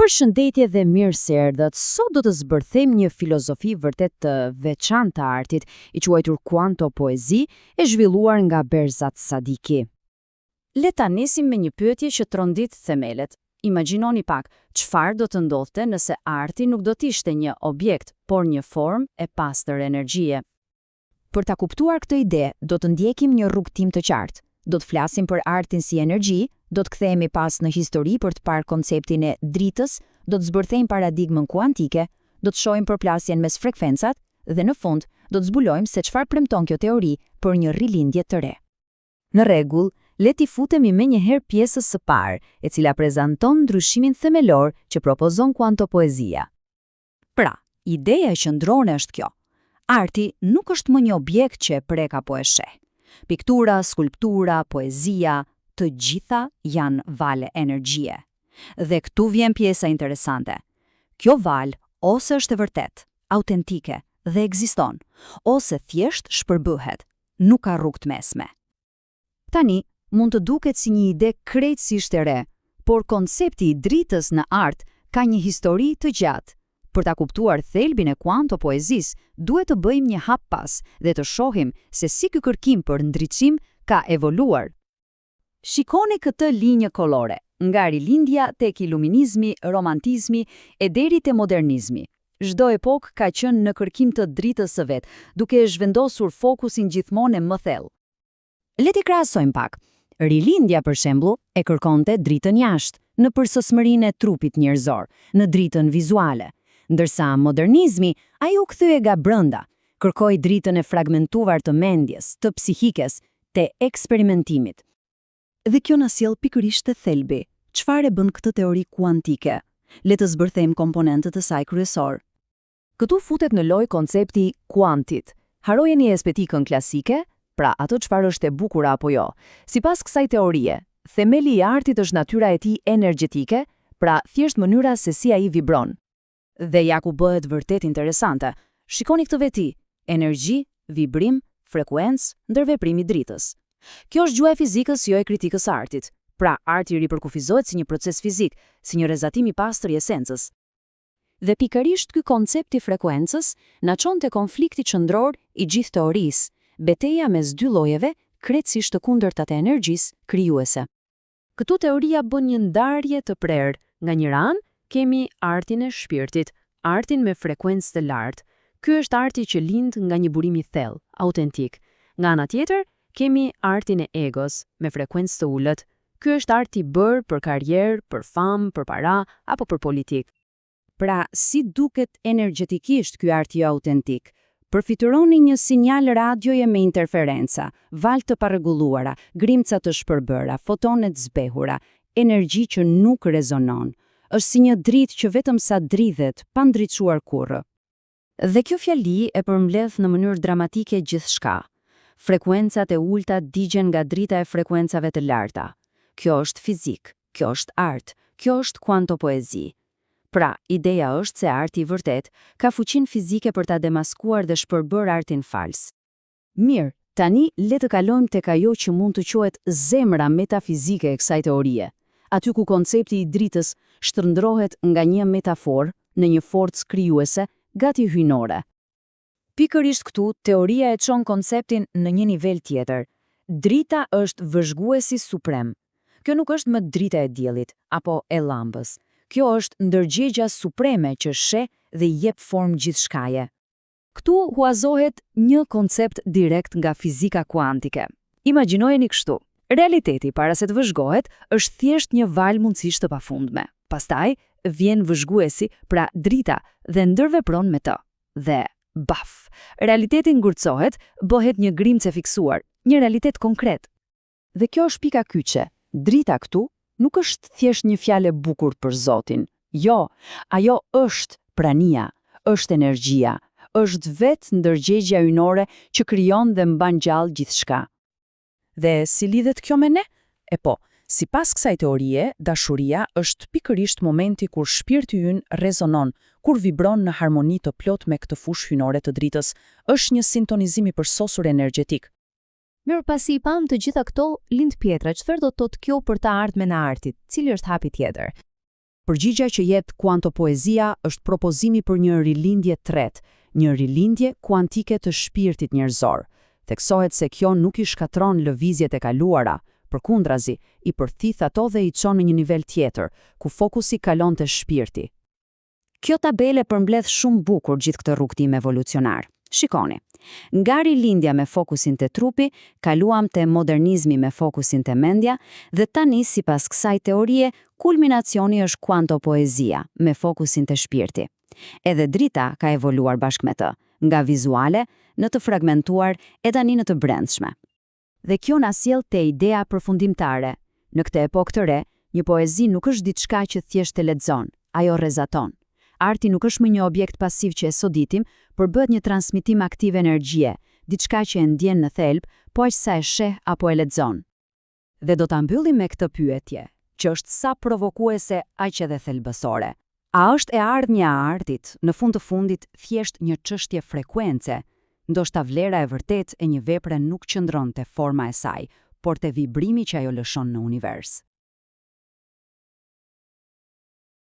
Përshëndetje dhe mirë se erdhët. Sot do të zbërthejmë një filozofi vërtet të veçantë të artit, i quajtur kuanto poezi, e zhvilluar nga Berzat Sadiki. Le ta nisim me një pyetje që trondit themelet. Imagjinoni pak, çfarë do të ndodhte nëse arti nuk do të ishte një objekt, por një formë e pastër energjie. Për ta kuptuar këtë ide, do të ndjekim një rrugtim të qartë. Do të flasim për artin si energji, do të kthehemi pas në histori për të parë konceptin e dritës, do të zbërthejmë paradigmën kuantike, do të shohim përplasjen mes frekuencat dhe në fund do të zbulojmë se çfarë premton kjo teori për një rilindje të re. Në rregull, le t'i futemi menjëherë pjesës së parë, e cila prezanton ndryshimin themelor që propozon kuanto poezia. Pra, ideja qendrore është kjo. Arti nuk është më një objekt që e prek apo e sheh. Piktura, skulptura, poezia, të gjitha janë vale energjie. Dhe këtu vjen pjesa interesante. Kjo valë ose është e vërtet, autentike dhe ekziston, ose thjesht shpërbëhet, nuk ka rrugë të mesme. Tani, mund të duket si një ide krejtësisht e re, por koncepti i dritës në art ka një histori të gjatë. Për ta kuptuar thelbin e kuanto poezis, duhet të bëjmë një hap pas dhe të shohim se si ky kërkim për ndriçim ka evoluar. Shikoni këtë linjë kolore, nga rilindja tek iluminizmi, romantizmi e deri te modernizmi. Çdo epokë ka qenë në kërkim të dritës së vet, duke e zhvendosur fokusin gjithmonë më thellë. Le t'i krahasojmë pak. Rilindja, për shembull, e kërkonte dritën jashtë, në përsosmërinë e trupit njerëzor, në dritën vizuale. Ndërsa modernizmi, ai u kthye nga brenda, kërkoi dritën e fragmentuar të mendjes, të psikikes, të eksperimentimit. Dhe kjo na sjell pikërisht te thelbi. Çfarë bën këtë teori kuantike? Le të zbërthejmë komponentët e saj kryesor. Këtu futet në lojë koncepti kuantit. Harojeni estetikën klasike, pra ato çfarë është e bukur apo jo. Sipas kësaj teorie, themeli i artit është natyra e tij energjetike, pra thjesht mënyra se si ai vibron. Dhe ja ku bëhet vërtet interesante. Shikoni këtë veti: energji, vibrim, frekuencë, ndërveprim i dritës. Kjo është gjua e fizikës, jo e kritikës së artit. Pra, arti rikufizohet si një proces fizik, si një rezatim i pastër i esencës. Dhe pikërisht ky koncept i frekuencës na çon te konflikti qendror i gjithë teorisë, betejë mes dy llojeve krejtësisht të kundërta të energjisë krijuese. Këtu teoria bën një ndarje të prerë. Nga njëra anë kemi artin e shpirtit, artin me frekuencë të lartë. Ky është arti që lind nga një burim i thellë, autentik. Nga ana tjetër, kemi artin e egos, me frekuencë të ulët. Ky është arti bërë për karrierë, për famë, për para, apo për politikë. Pra, si duket energjetikisht ky arti autentik? Përfituroni një sinjal radioje me interferenca, valë të parregulluara, grimca të shpërbëra, fotone të zbehura, energji që nuk rezonon. Është si një dritë që vetëm sa dridhet, pa ndriçuar kurrë. Dhe kjo fjali e përmbledh në mënyrë dramatike gjithçka. Frekuencat e ulta digjen nga drita e frekuencave të larta. Kjo është fizik, kjo është art, kjo është kuanto poezi. Pra, ideja është se arti i vërtet ka fuqinë fizike për ta demaskuar dhe shpërbër artin fals. Mirë, tani le të kalojmë tek ajo që mund të quhet zemra metafizike e kësaj teorie. Aty ku koncepti i dritës shtrëndrohet nga një metaforë në një forcë krijuese gati hyjnore. Pikërisht këtu, teoria e çon konceptin në një nivel tjetër. Drita është vëzhguesi suprem. Kjo nuk është më drita e diellit apo e llambës. Kjo është ndërgjegja supreme që sheh dhe i jep formë gjithçkaje. Këtu huazohet një koncept direkt nga fizika kuantike. Imagjinojeni kështu: realiteti para se të vëzhgohet është thjesht një valë mundësisht të pafundme. Pastaj vjen vëzhguesi, pra drita, dhe ndërvepron me të. Dhe baf, realiteti ngurcohet, bëhet një grimcë e fiksuar, një realitet konkret. Dhe kjo është pika kyçe. Drita këtu nuk është thjesht një fjalë e bukur për Zotin. Jo, ajo është prania, është energjia, është vetë ndërgjegja hyjnore që krijon dhe mban gjallë gjithçka. Dhe si lidhet kjo me ne? Sipas kësaj teorie, dashuria është pikërisht momenti kur shpirti ynë rezonon, kur vibron në harmoni të plot me këtë fushë hyjnore të dritës, është një sintonizim i përsosur energjetik. Mirë, pasi I pam të gjitha këto, lind pjetra, çfarë do të thotë kjo për të ardhmen e artit? Cili është hapi tjetër? Përgjigja që jep kuantopoezia është propozimi për një rilindje tretë, një rilindje kuantike të shpirtit njerëzor. Theksohet se kjo nuk I shkatron lëvizjet e kaluara, përkundrazi, I përthith ato dhe I çon në një nivel tjetër, ku fokusi kalon te shpirti. Kjo tabele përmbledh shumë bukur gjithë këtë rrugtim evolucionar. Shikoni, nga rilindja me fokusin te trupi, kaluam te modernizmi me fokusin te mendja, dhe tani sipas kësaj teorie, kulminacioni është kuantopoezia me fokusin te shpirti. Edhe drita ka evoluar bashkë me të, nga vizuale në të fragmentuar e tani në të brendshme. Dhe kjo na sjell te ideja përfundimtare. Në këtë epokë të re, një poezi nuk është diçka që thjesht e lexon, ajo rrezaton. Arti nuk është më një objekt pasiv që e soditim, por bëhet një transmitim aktiv energjie, diçka që e ndjen në thelb, po aq sa e sheh apo e lexon. Dhe do ta mbyllim me këtë pyetje, që është sa provokuese aq edhe thelbësore. A është e ardhmja e artit, në fund të fundit, thjesht një çështje frekuence? Ndoshta vlera e vërtet e një vepre nuk qëndron te forma e saj, por te vibrimi që ajo lëshon në univers.